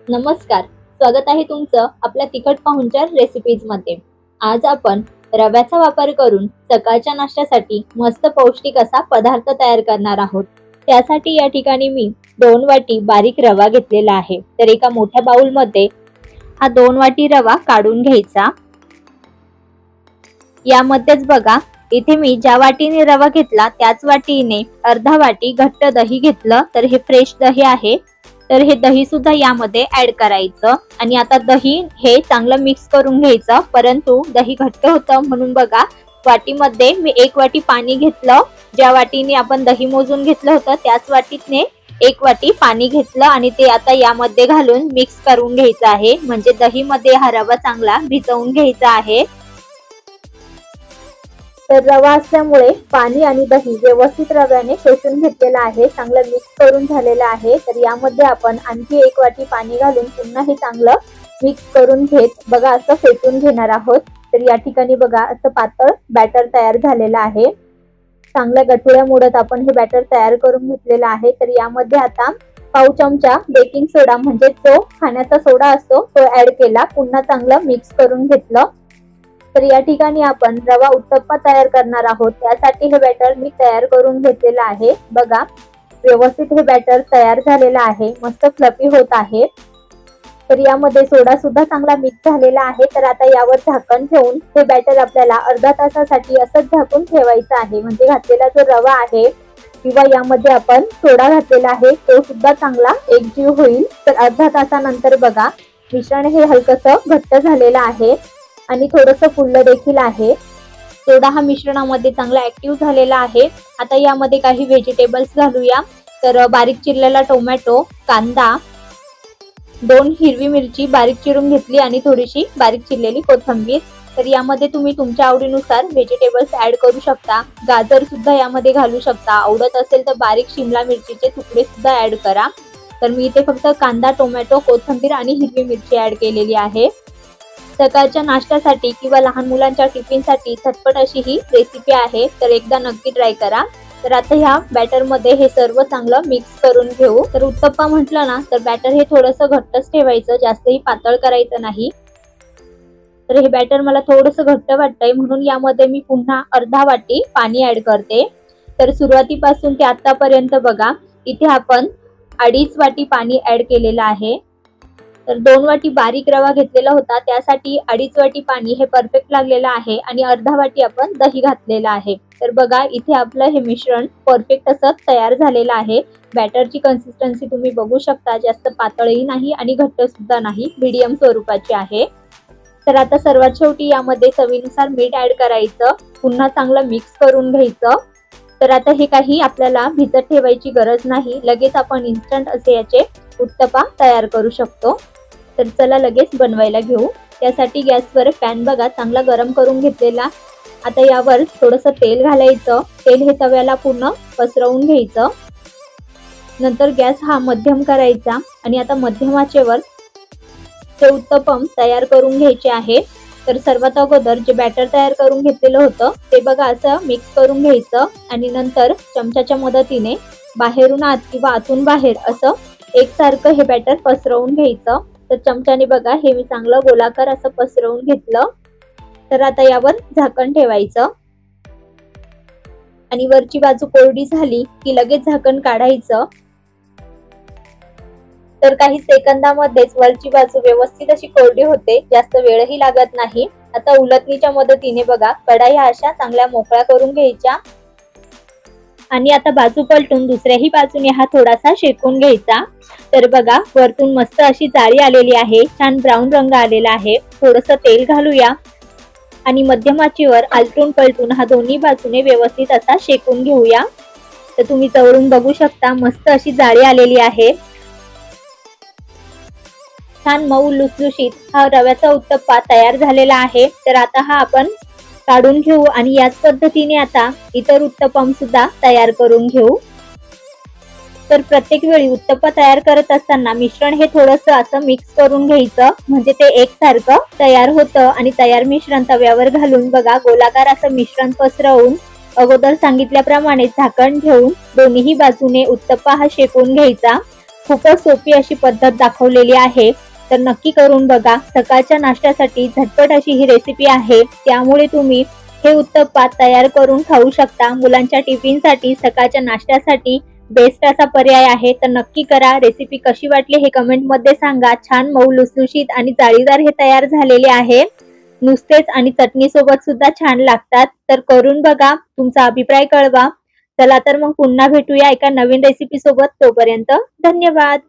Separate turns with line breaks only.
नमस्कार, स्वागत आहे तुमचं आपल्या तिखट पाहुणचार रेसिपीज मध्ये। आज आपण रव्याचा वापर करून सकाळच्या नाश्त्यासाठी मस्त पौष्टिक असा पदार्थ तयार करणार आहोत। त्यासाठी या ठिकाणी मी 2 वाटी बारीक रवा घेतलेला आहे। तर एका मोठ्या बाउल मध्ये हा 2 वाटी रवा काढून घ्यायचा। यामध्येच बघा, इथे मी ज्या वाटीने रवा घेतला त्याच वाटीने अर्धा वाटी घट्ट दही घेतलं। तर हे फ्रेश दही आहे। तर हे दही सुद्धा यामध्ये ऍड करायचं आणि आता दही हे चांगलं मिक्स करून घ्यायचं। परंतु दही घट्ट होतं म्हणून बघा, वाटीमध्ये मी 1 वाटी पाणी घेतलं। ज्या वाटीने आपण दही मोजून घेतलं होतं त्याच वाटीने 1 वाटी पाणी घेतलं आणि ते आता यामध्ये घालून मिक्स करून घ्यायचं आहे। म्हणजे दही मध्ये हा रवा चांगला भिजवून घ्यायचा आहे। तर रवा असल्यामुळे पाणी आणि दही व्यवस्थित रव्याने शोषून घेतलेला आहे, चांगलं मिक्स करून झालेलं आहे। तर यामध्ये आपण आणखी 1 वाटी पाणी घालून पुन्हा हे चांगलं मिक्स करून घेत बघा असं फेटून घेणार आहोत। तर या ठिकाणी बघा असं पातळ बॅटर तयार झालेलं आहे। चांगल्या गठुळ्या मोडत आपण हे बॅटर तयार करून घेतलेलं आहे। तर यामध्ये आता पाव चमचा बेकिंग सोडा म्हणजे जो खाण्याचा सोडा असतो तो ऍड केला, पुन्हा चांगलं मिक्स करून घेतलं। तर या ठिकाणी आपण रवा उत्तप्पा तयार करणार आहोत। त्यासाठी हे बॅटर मी तयार करून घेतलेलं आहे। बघा व्यवस्थित हे बॅटर तयार झालेलं आहे, मस्त फ्लफी होत आहे। तर यामध्ये सोडा सुद्धा चांगला मिक्स झालेला आहे। तर आता यावर झाकण ठेवून हे बॅटर आपल्याला अर्धा तासासाठी असंच झाकून ठेवायचं आहे। म्हणजे घातलेला जो रवा आहे किंवा यामध्ये आपण सोडा घातलेला आहे तो सुद्धा चांगला एकजीव होईल। तर अर्धा तासानंतर बघा मिश्रण हे हलकसं घट्ट झालेलं आहे आणि थोडंसं फुललं देखील आहे। सोडा हा मिश्रणामध्ये चांगला ऍक्टिव्ह झालेला आहे। आता यामध्ये काही व्हेजिटेबल्स घालूया। तर बारीक चिरलेला टोमॅटो, कांदा, 2 हिरवी मिरची बारीक चिरून घेतली आणि थोडीशी बारीक चिरलेली कोथिंबीर। तर यामध्ये तुम्ही तुमच्या आवडीनुसार व्हेजिटेबल्स ऍड करू शकता। गाजर सुद्धा यामध्ये घालू शकता, आवडत असेल तर बारीक शिमला मिरचीचे तुकडे सुद्धा ऍड करा। तर मी इथे फक्त कांदा, टोमॅटो, कोथिंबीर आणि हिरवी मिरची ऍड केलेली आहे। सकाळच्या नाश्त्यासाठी किंवा लहान मुलांच्या टिफिनसाठी झटपट अशी ही रेसिपी आहे। तर एकदा नक्की ट्राय करा। तर आता ह्या बॅटर मध्ये हे सर्व चांगलं मिक्स करून घेऊ। तर उत्तप्पा म्हटलं ना तर बॅटर हे थोडंसं घट्टच ठेवायचं, जास्तही पातळ करायचं नाही। तर हे बॅटर मला थोडंसं घट्ट वाटतंय म्हणून यामध्ये मी पुन्हा अर्धा वाटी पाणी ऍड करते। तर सुरुवातीपासून ते आतापर्यंत बघा इथे आपण 2.5 वाटी पाणी ऍड केलेलं आहे। तर 2 वाटी बारीक रवा घेतलेला होता त्यासाठी 2.5 वाटी पाणी हे परफेक्ट लागलेलं आहे आणि अर्धा वाटी आपण दही घातलेलं आहे। तर बघा इथे आपलं हे मिश्रण परफेक्ट असं तयार झालेलं आहे। बॅटरची कन्सिस्टन्सी तुम्ही बघू शकता, जास्त पातळही नाही आणि घट्ट सुद्धा नाही, मीडियम स्वरूपाची आहे। तर आता सर्वात शेवटी यामध्ये चवीनुसार मीठ ऍड करायचं, पुन्हा चांगलं मिक्स करून घ्यायचं। तर आता हे काही आपल्याला भिजत ठेवायची गरज नाही, लगेच आपण इन्स्टंट असे याचे उत्तप्पा तयार करू शकतो। तर चला लगेच बनवायला घेऊ। त्यासाठी गॅसवर पॅन बघा चांगला गरम करून घेतलेला। आता यावर थोडंसं तेल घालायचं, तेल हे तव्याला पूर्ण पसरवून घ्यायचं। नंतर गॅस हा मध्यम करायचा आणि आता मध्यम आचेवर ते उत्तप्पम तयार करून घ्यायचे आहे। तर सर्वात अगोदर जे बॅटर तयार करून घेतलेलं होतं ते बघा असं मिक्स करून घ्यायचं आणि नंतर चमच्याच्या मदतीने बाहेरून आत किंवा आतून बाहेर असं एकसारखं हे बॅटर पसरवून घ्यायचं। तर चमच्याने बघा हे मी चांगलं गोलाकार असं पसरवून घेतलं। तर आता यावर झाकण ठेवायचं आणि वरची बाजू कोरडी झाली की लगेच झाकण काढायचं। तर काही सेकंदामध्येच वरची बाजू व्यवस्थित अशी कोरडी होते, जास्त वेळही लागत नाही। आता उलटणीच्या मदतीने बघा कडा ह्या अशा चांगल्या मोकळ्या करून घ्यायच्या आणि आता बाजू पलटून दुसऱ्याही बाजूने हा थोडासा शेकून घ्यायचा। तर बघा वरतून मस्त अशी जाळी आलेली आहे, छान ब्राऊन रंग आलेला आहे। थोडंसं तेल घालूया आणि मध्यम आचेवर आलटून पलटून हा दोन्ही बाजूने व्यवस्थित असा शेकून घेऊया। तर तुम्ही जवळून बघू शकता मस्त अशी जाळी आलेली आहे। छान मऊ लुसलुशीत हा रव्याचा उत्तप्पा तयार झालेला आहे। तर आता हा आपण काढून घेऊ आणि याच पद्धतीने आता इतर उत्तप्पम सुद्धा तयार करून घेऊ। तर प्रत्येक वेळी उत्तप्पा तयार करत असताना मिश्रण हे थोडंसं असं मिक्स करून घ्यायचं, म्हणजे ते एकसारखं तयार होतं। आणि तयार मिश्रण तव्यावर घालून बघा गोलाकार असं मिश्रण पसरवून अगोदर सांगितल्याप्रमाणे झाकण ठेवून दोन्ही बाजूने उत्तप्पा हा शेकून घ्यायचा। खूपच सोपी अशी पद्धत दाखवलेली आहे, तर नक्की करून बघा। सकाळच्या नाश्त्यासाठी झटपट अशी ही रेसिपी आहे, त्यामुळे तुम्ही हे उत्तप्पा तयार करून खाऊ शकता। मुलांच्या टिफिनसाठी, सकाळच्या नाश्त्यासाठी बेस्ट असा पर्याय आहे, तर नक्की करा। रेसिपी कशी वाटली हे कमेंटमध्ये सांगा। छान मऊ लुसलुशीत आणि जाळीदार हे तयार झालेले आहे। नुसतेच आणि चटणी सोबत सुद्धा छान लागतात, तर करून बघा, तुमचा अभिप्राय कळवा। चला तर मग पुन्हा भेटूया एका नवीन रेसिपी सोबत, तोपर्यंत धन्यवाद।